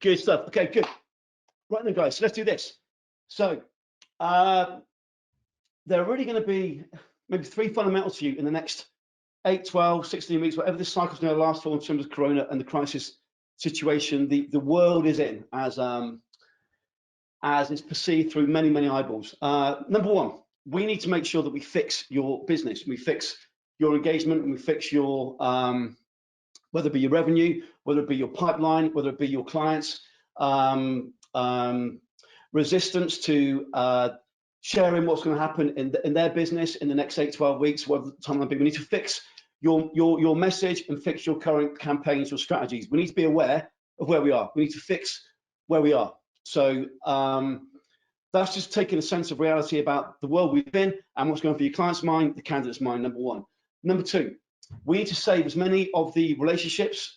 Good stuff. Okay, good. Right then, guys, so let's do this. So there are really going to be maybe 3 fundamentals for you in the next 8, 12, 16 weeks, whatever this cycle's going to last for in terms of Corona and the crisis situation the world is in as it's perceived through many, many eyeballs. Number one, we need to make sure that we fix your business, we fix your engagement, and we fix your whether it be your revenue, whether it be your pipeline, whether it be your clients, resistance to sharing what's going to happen in their business in the next 8, 12 weeks, whatever the time might be. We need to fix your message and fix your current campaigns or strategies. We need to be aware of where we are. We need to fix where we are. So that's just taking a sense of reality about the world we've been and what's going on for your client's mind, the candidate's mind, number one. Number two, we need to save as many of the relationships,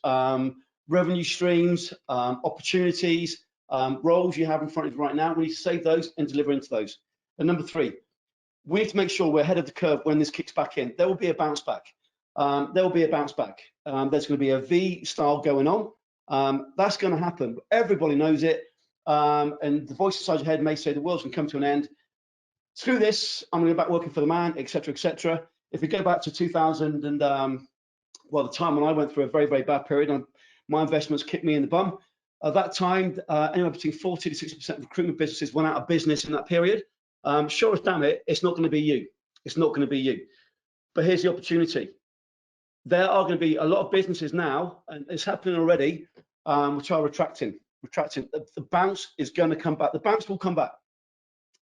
revenue streams, opportunities, roles you have in front of you right now. We need to save those and deliver into those. And number three, we need to make sure we're ahead of the curve when this kicks back in. There will be a bounce back. There will be a bounce back. There's going to be a V style going on. That's going to happen. Everybody knows it. And the voice inside your head may say the world's going to come to an end. Screw this. I'm going to go back working for the man, etc., etc. If we go back to 2000 and well, the time when I went through a very, very bad period, and my investments kicked me in the bum. At that time, anywhere between 40 to 60% of recruitment businesses went out of business in that period. Sure as damn it, it's not going to be you. It's not going to be you. But here's the opportunity. There are going to be a lot of businesses now, and it's happening already, which are retracting. The bounce is going to come back. The bounce will come back.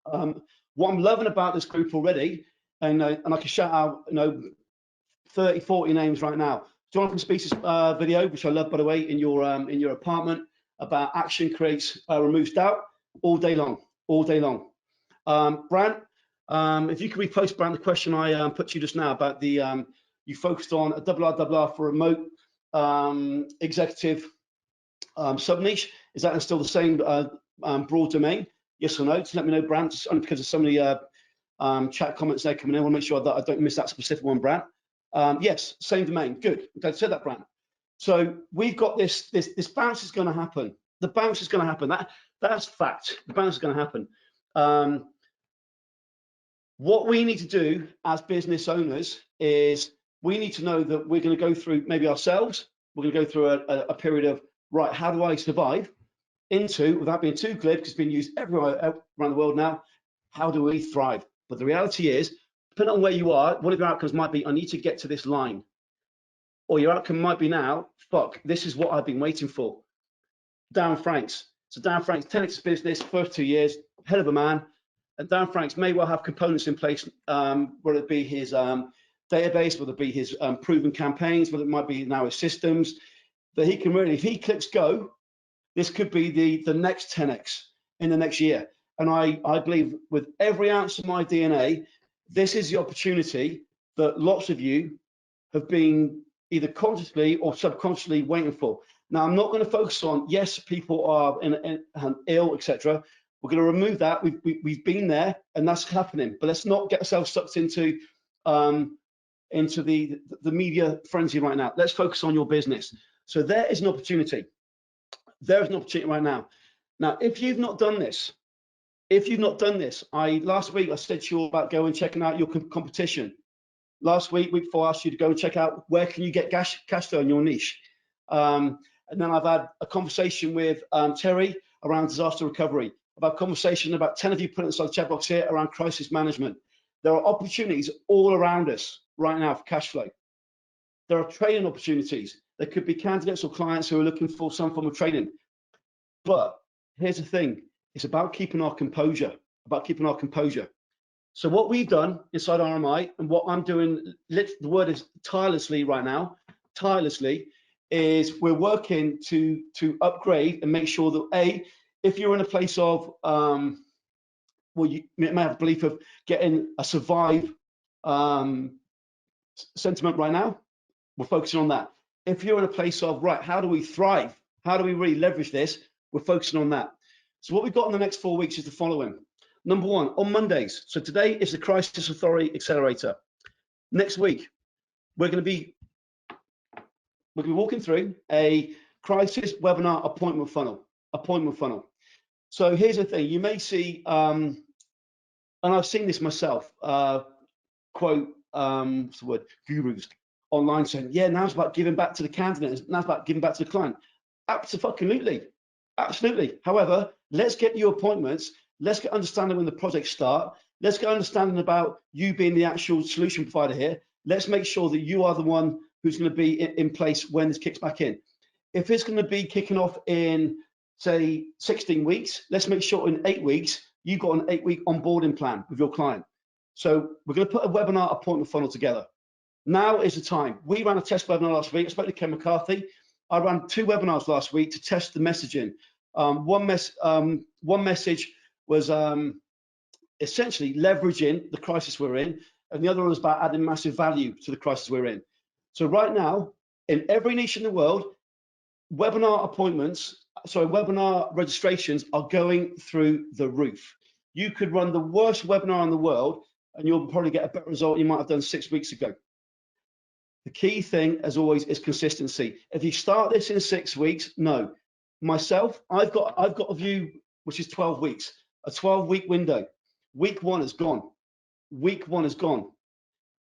What I'm loving about this group already, and I can shout out, 30, 40 names right now. Jonathan Speaks' video, which I love, by the way, in your apartment, about action creates removes doubt, all day long. Brant, if you could repost, Brant, the question I put to you just now about the you focused on a RRR for remote executive sub niche. Is that still the same broad domain? Yes or no? Just let me know, Brant, only because of some of the chat comments there coming in. I want to make sure that I don't miss that specific one, Brant. Yes, same domain. Good. Okay, said that, Brant. So we've got this bounce is going to happen. The bounce is going to happen. That's fact. The bounce is going to happen. What we need to do as business owners is we need to know that we're going to go through, maybe ourselves, we're going to go through a period of, right, how do I survive? Into, without being too glib, because it's been used everywhere around the world now, how do we thrive? But the reality is, depending on where you are, one of your outcomes might be, I need to get to this line. Or your outcome might be now, fuck, this is what I've been waiting for. Darren Franks. So Darren Franks, 10x business, first 2 years, head of a man. And Darren Franks may well have components in place, whether it be his database, whether it be his proven campaigns, whether it might be now his systems, that he can really, if he clicks go, this could be the next 10x in the next year. And I believe with every ounce of my DNA, this is the opportunity that lots of you have been either consciously or subconsciously waiting for. Now, I'm not going to focus on, yes, people are ill, etc. We're going to remove that. We've been there, and that's happening. But let's not get ourselves sucked into the media frenzy right now. Let's focus on your business. So there is an opportunity. There is an opportunity right now. Now, if you've not done this, last week I said to you all about going and checking out your competition. Last week before I asked you to go and check out where can you get cash flow in your niche. And then I've had a conversation with Terry around disaster recovery. I've had a conversation about 10 of you put inside the chat box here around crisis management. There are opportunities all around us right now for cash flow. There are training opportunities. There could be candidates or clients who are looking for some form of training. But here's the thing, it's about keeping our composure, So what we've done inside RMI and what I'm doing, the word is tirelessly right now, is we're working to upgrade and make sure that if you're in a place of, well, you may have a belief of getting a survive sentiment right now, we're focusing on that. If you're in a place of, right, how do we thrive? How do we really leverage this? We're focusing on that. So what we've got in the next 4 weeks is the following. Number one, on Mondays. So today is the Crisis Authority Accelerator. Next week, we're going to be walking through a crisis webinar appointment funnel. appointment funnel. So here's the thing, you may see, and I've seen this myself, quote, what's the word, gurus online saying, yeah, now it's about giving back to the candidate, now it's about giving back to the client. Absolutely, absolutely. However, let's get you appointments, let's get understanding when the projects start, let's get understanding about you being the actual solution provider here. Let's make sure that you are the one who's going to be in place when this kicks back in. If it's going to be kicking off in, say, 16 weeks, let's make sure in 8 weeks, you've got an 8-week onboarding plan with your client. So we're going to put a webinar appointment funnel together. Now is the time. We ran a test webinar last week. I spoke to Ken McCarthy. I ran 2 webinars last week to test the messaging. One message was essentially leveraging the crisis we're in, and the other one was about adding massive value to the crisis we're in. So right now, in every niche in the world, webinar registrations are going through the roof. You could run the worst webinar in the world and you'll probably get a better result you might have done 6 weeks ago. The key thing, as always, is consistency. If you start this in 6 weeks, no. Myself, I've got a view which is 12 weeks, a 12-week window. Week 1 is gone. Week 1 is gone.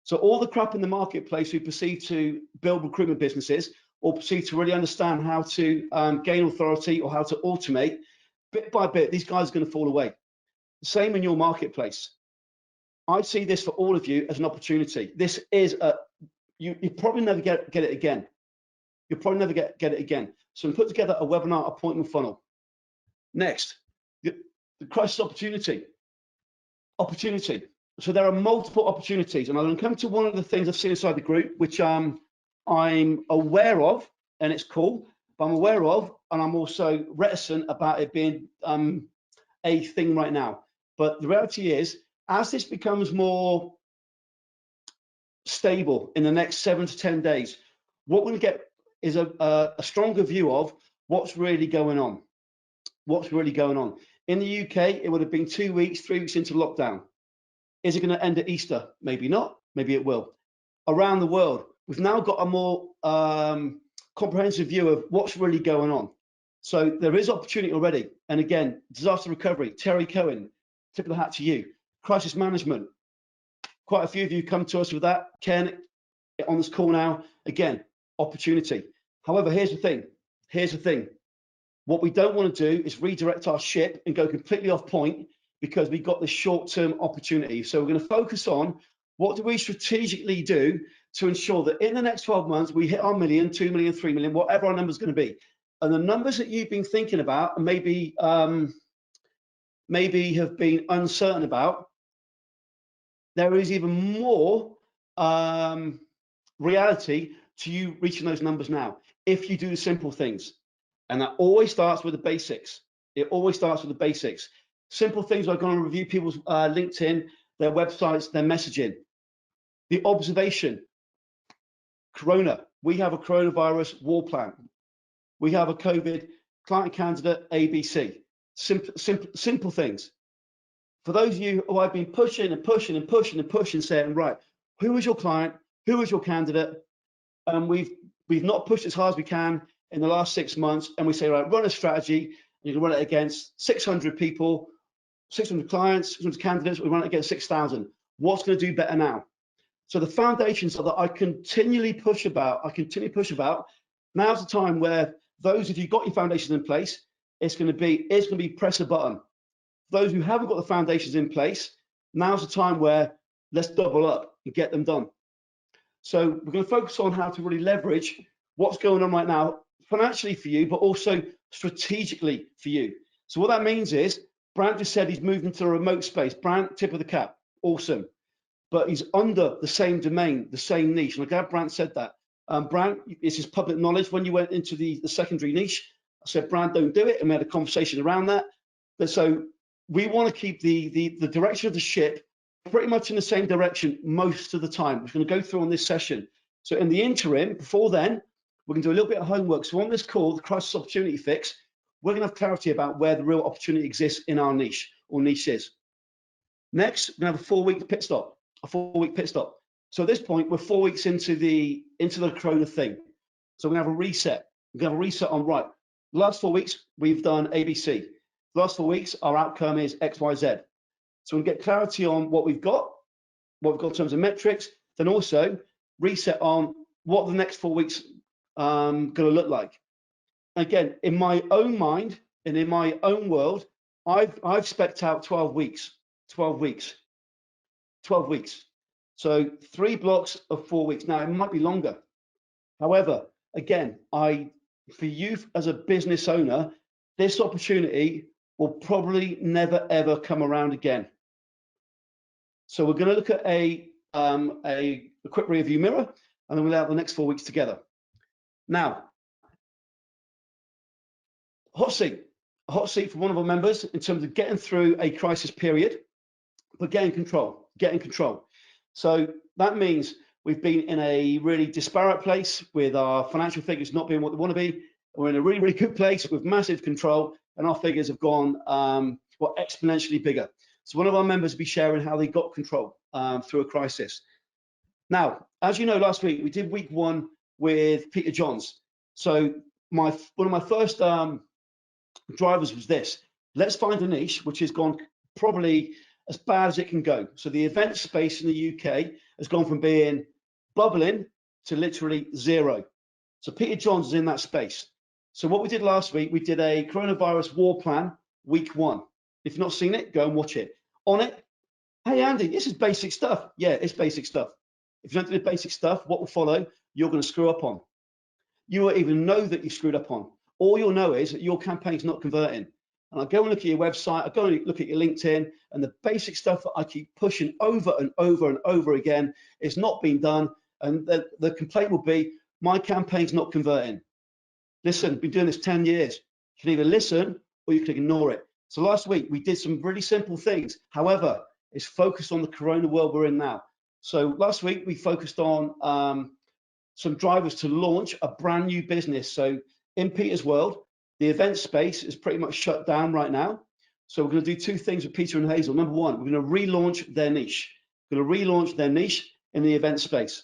So all the crap in the marketplace we perceive to build recruitment businesses or perceive to really understand how to gain authority or how to automate, bit by bit, these guys are going to fall away. The same in your marketplace. I see this for all of you as an opportunity. This is you probably never get it again. You'll probably never get it again. So we put together a webinar appointment funnel. Next, the crisis opportunity. So there are multiple opportunities, and I'm going to come to one of the things I've seen inside the group, which I'm aware of, and it's cool, but I'm aware of, and I'm also reticent about it being a thing right now. But the reality is, as this becomes more stable in the next 7 to 10 days, what we'll get is a stronger view of what's really going on. What's really going on. In the UK, it would have been 2 weeks, 3 weeks into lockdown. Is it going to end at Easter? Maybe not, maybe it will. Around the world, we've now got a more comprehensive view of what's really going on. So there is opportunity already. And again, disaster recovery, Terry Cohen, tip of the hat to you. Crisis management, quite a few of you come to us with that. Ken, on this call now, again, opportunity. However, here's the thing. What we don't want to do is redirect our ship and go completely off point because we've got this short-term opportunity. So we're going to focus on what do we strategically do to ensure that in the next 12 months, we hit our million, 2 million, 3 million, whatever our number is going to be. And the numbers that you've been thinking about and maybe have been uncertain about, there is even more reality to you reaching those numbers now if you do the simple things. And that always starts with the basics. It always starts with the basics. Simple things like going to review people's LinkedIn, their websites, their messaging. The observation. Corona. We have a coronavirus war plan. We have a COVID client candidate ABC. Simple things. For those of you who I've been pushing and pushing and pushing and pushing, saying, right, who is your client? Who is your candidate? And we've not pushed as hard as we can in the last 6 months. And we say, right, run a strategy. And you can run it against 600 people, 600 clients, 600 candidates. We run it against 6,000. What's going to do better now? So the foundations are that I continually push about. Now's the time where those of you got your foundations in place, it's going to be press a button. Those who haven't got the foundations in place, now's the time where let's double up and get them done. So we're going to focus on how to really leverage what's going on right now financially for you, but also strategically for you. So what that means is, Brant just said he's moved into a remote space. Brant, tip of the cap, awesome. But he's under the same domain, the same niche. And I'm glad Brant said that. Brant, it's his public knowledge. When you went into the secondary niche, I said, Brant, don't do it. And we had a conversation around that. But so we want to keep the direction of the ship pretty much in the same direction most of the time. We're going to go through on this session. So in the interim, before then, we're going to do a little bit of homework. So on this call, the Crisis Opportunity Fix, we're going to have clarity about where the real opportunity exists in our niche or niches. Next, we're going to have a 4-week pit stop, So at this point, we're 4 weeks into the Corona thing. So we're going to have a reset. We're going to have a reset on, right, The last 4 weeks, we've done ABC. The last 4 weeks, our outcome is XYZ. So we get clarity on what we've got in terms of metrics, then also reset on what the next 4 weeks going to look like. Again, in my own mind and in my own world, I've spec'd out 12 weeks. So 3 blocks of 4 weeks. Now it might be longer. However, again, for you as a business owner, this opportunity will probably never ever come around again. So we're going to look at a quick review mirror, and then we'll have the next 4 weeks together. Now, hot seat for one of our members in terms of getting through a crisis period, but getting control. So that means we've been in a really disparate place with our financial figures not being what they want to be. We're in a really, really good place with massive control, and our figures have gone exponentially bigger. So one of our members will be sharing how they got control through a crisis. Now, as you know, last week we did week 1 with Peter Johns. So one of my first drivers was this: let's find a niche which has gone probably as bad as it can go. So the event space in the UK has gone from being bubbling to literally zero. So Peter Johns is in that space. So what we did last week, we did a coronavirus war plan week 1. If you've not seen it, go and watch it. On it, hey Andy, this is basic stuff. Yeah, it's basic stuff. If you don't do the basic stuff, what will follow, you're going to screw up on. You won't even know that you screwed up on. All you'll know is that your campaign's not converting. And I go and look at your website, I go and look at your LinkedIn, and the basic stuff that I keep pushing over and over and over again is not being done. And the complaint will be, my campaign's not converting. Listen, been doing this 10 years. You can either listen or you can ignore it. So last week we did some really simple things. However, it's focused on the corona world we're in now. So last week we focused on some drivers to launch a brand new business. So in Peter's world, the event space is pretty much shut down right now. So we're going to do 2 things with Peter and Hazel. Number 1, we're going to relaunch their niche. We're going to relaunch their niche in the event space.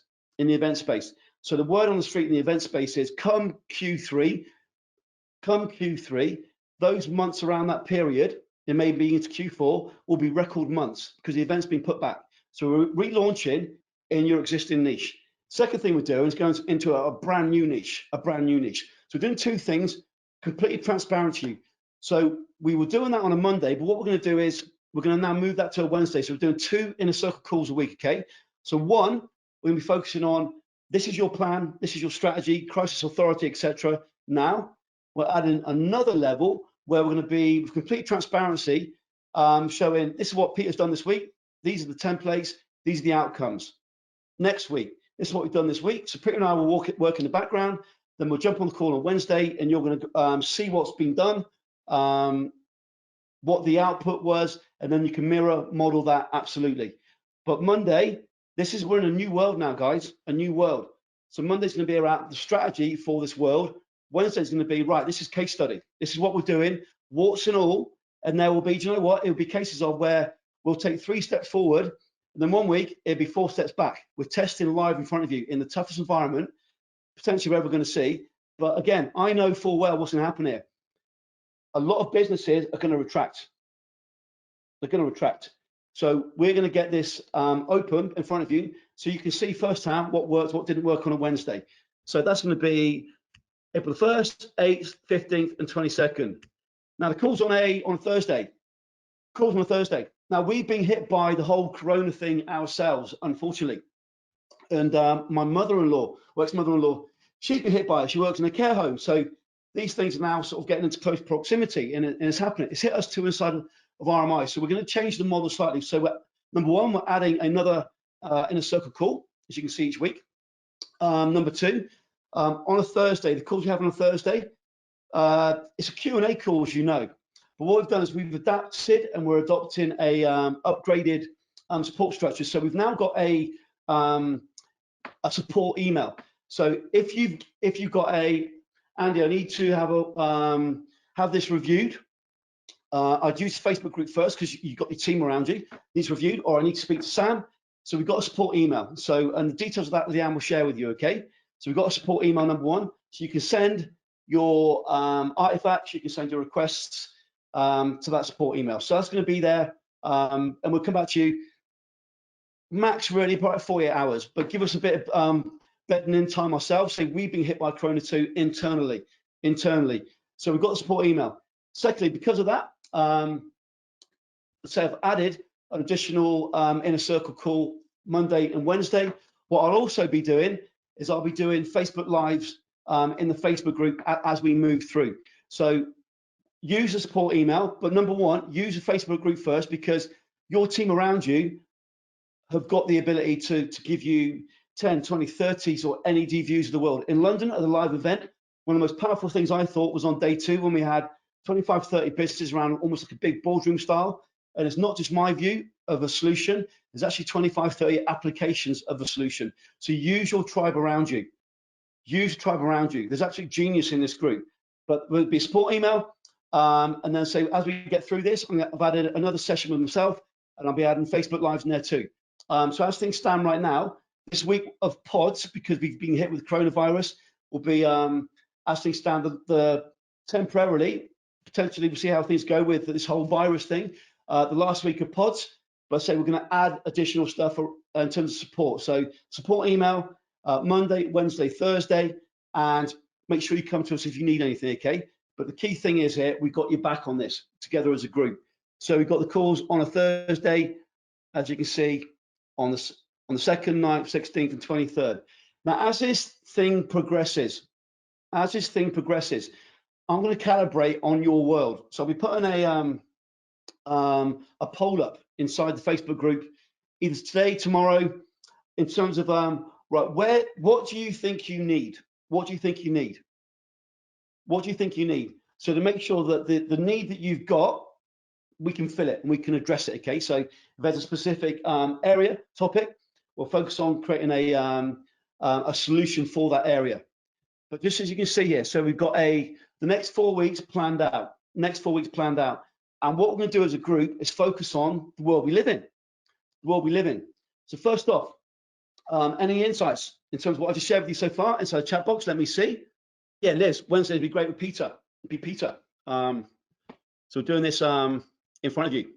So the word on the street in the event space is come Q3, those months around that period, it may be into Q4, will be record months because the event's been put back. So we're relaunching in your existing niche. Second thing we're doing is going into a brand new niche, So we're doing 2 things, completely transparent to you. So we were doing that on a Monday, but what we're going to do is we're going to now move that to a Wednesday. So we're doing 2 inner circle calls a week, okay? So 1, we're going to be focusing on, this is your plan, this is your strategy, crisis authority, etc. Now we're adding another level where we're going to be with complete transparency, showing this is what Peter's done this week. These are the templates. These are the outcomes. Next week, this is what we've done this week. So Peter and I will work in the background. Then we'll jump on the call on Wednesday, and you're going to see what's been done, what the output was, and then you can mirror model that absolutely. But Monday, we're in a new world now, guys, a new world. So Monday's going to be around the strategy for this world. Wednesday's going to be, right, this is case study. This is what we're doing, warts and all. And there will be, do you know what? It'll be cases of where we'll take 3 steps forward, and then 1 week, it'll be 4 steps back. We're testing live in front of you in the toughest environment, potentially we're ever going to see. But again, I know full well what's going to happen here. A lot of businesses are going to retract. They're going to retract. So we're going to get this open in front of you so you can see firsthand what worked, what didn't work on a Wednesday. So that's going to be April 1st, 8th, 15th, and 22nd. Now the call's on a Thursday. Calls on a Thursday. Now we've been hit by the whole corona thing ourselves, unfortunately. And my mother-in-law, ex-mother-in-law, she's been hit by it. She works in a care home. So these things are now sort of getting into close proximity, and it's happening. It's hit us too inside of RMI. So we're going to change the model slightly. So number 1, we're adding another inner circle call, as you can see each week. Number 2, on a Thursday, the calls we have on a Thursday, it's a Q&A call, as you know. But what we've done is we've adapted and we're adopting a upgraded support structure. So we've now got a support email. So if you've got Andy, I need to have this reviewed. I'd use Facebook group first because you've got your team around you. Needs reviewed, or I need to speak to Sam. So we've got a support email. So, and the details of that Leanne will share with you, okay? So we've got a support email, number 1. So you can send your artifacts, you can send your requests to that support email. So that's going to be there, and we'll come back to you max really probably 48 hours, but give us a bit of bedding in time ourselves. So we've been hit by Corona 2 internally. So we've got the support email. Secondly, because of that, so I've added an additional inner circle call Monday and Wednesday. What I'll also be doing is I'll be doing Facebook Lives in the Facebook group as we move through. So use the support email, but number one, use the Facebook group first, because your team around you have got the ability to give you 10, 20, 30s or NED views of the world. In London at the live event, one of the most powerful things I thought was on day 2 when we had 25, 30 businesses around almost like a big boardroom style. And it's not just my view of a solution, there's actually 25, 30 applications of a solution. So use your tribe around you. Use your tribe around you. There's actually genius in this group. But there'll be a support email. And then so as we get through this, I've added another session with myself, and I'll be adding Facebook Lives in there too. So as things stand right now, this week of pods, because we've been hit with coronavirus, will be, as things stand, the temporarily, potentially we'll see how things go with this whole virus thing, the last week of pods, but I say we're going to add additional stuff in terms of support. So support email, Monday, Wednesday, Thursday, and make sure you come to us if you need anything, okay? But the key thing is here, we've got your back on this together as a group. So we've got the calls on a Thursday, as you can see, on the 2nd, 9th, 16th, and 23rd. Now, as this thing progresses, I'm going to calibrate on your world. So I'll be putting a poll up inside the Facebook group, either today, tomorrow, in terms of right, what do you think you need? What do you think you need? What do you think you need? So to make sure that the need that you've got, we can fill it and we can address it. Okay, so if there's a specific area, topic, we'll focus on creating a solution for that area. But just as you can see here, so we've got the next 4 weeks planned out. And what we're going to do as a group is focus on the world we live in. So first off, any insights in terms of what I just shared with you so far inside the chat box? Let me see. Yeah, Liz, Wednesday would be great with Peter. So doing this in front of you.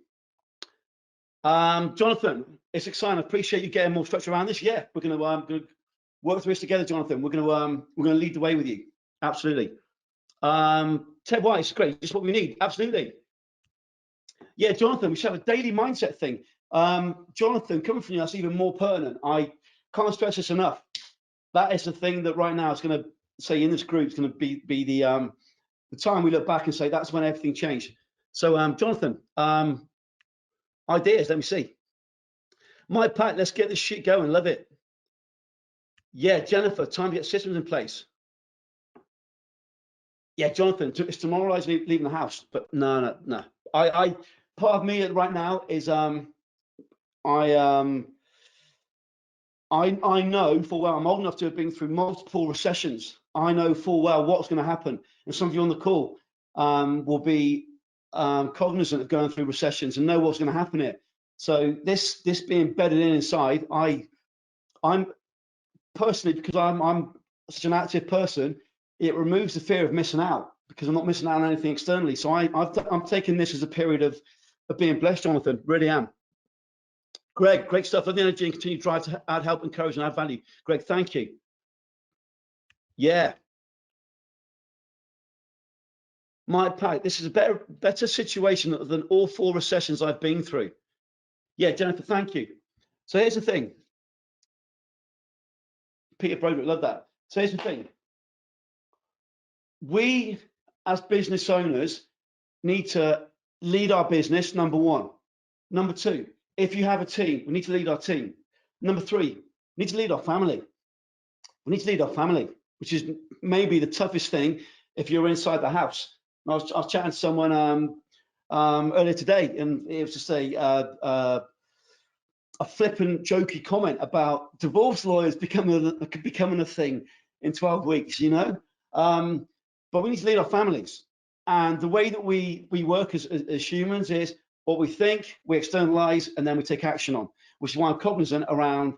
Jonathan, it's exciting. I appreciate you getting more structure around this. Yeah, we're going to work through this together, Jonathan. We're going to lead the way with you. Absolutely. Ted White, it's great. Just what we need. Absolutely. Yeah, Jonathan, we should have a daily mindset thing. Jonathan, coming from you, that's even more pertinent. I can't stress this enough. That is the thing that right now is going to say in this group is going to be the time we look back and say that's when everything changed. So, Jonathan, ideas, let me see. Mike Pat, let's get this shit going. Love it. Yeah, Jennifer, time to get systems in place. Yeah, Jonathan, it's demoralizing leaving the house, but no. I part of me right now is I know full well, I'm old enough to have been through multiple recessions. I know full well what's going to happen, and some of you on the call will be cognizant of going through recessions and know what's going to happen here. So this being embedded inside, I'm personally, because I'm such an active person, it removes the fear of missing out, because I'm not missing out on anything externally. So I'm taking this as a period of being blessed, Jonathan. Really am. Greg, great stuff. Let the energy and continue drive to add help, encourage, and add value. Greg, thank you. Yeah. Mike Pat, this is a better situation than all 4 recessions I've been through. Yeah, Jennifer, thank you. So here's the thing. Peter Broderick, love that. So here's the thing. We, as business owners, need to lead our business, number 1. Number 2, if you have a team, we need to lead our team. Number 3, we need to lead our family. Which is maybe the toughest thing if you're inside the house. I was chatting to someone earlier today, and it was just a flippant, jokey comment about divorce lawyers becoming a thing in 12 weeks, you know. But we need to lead our families, and the way that we work as humans is what we think, we externalize, and then we take action on, which is why I'm cognizant around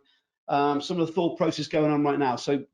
some of the thought process going on right now. So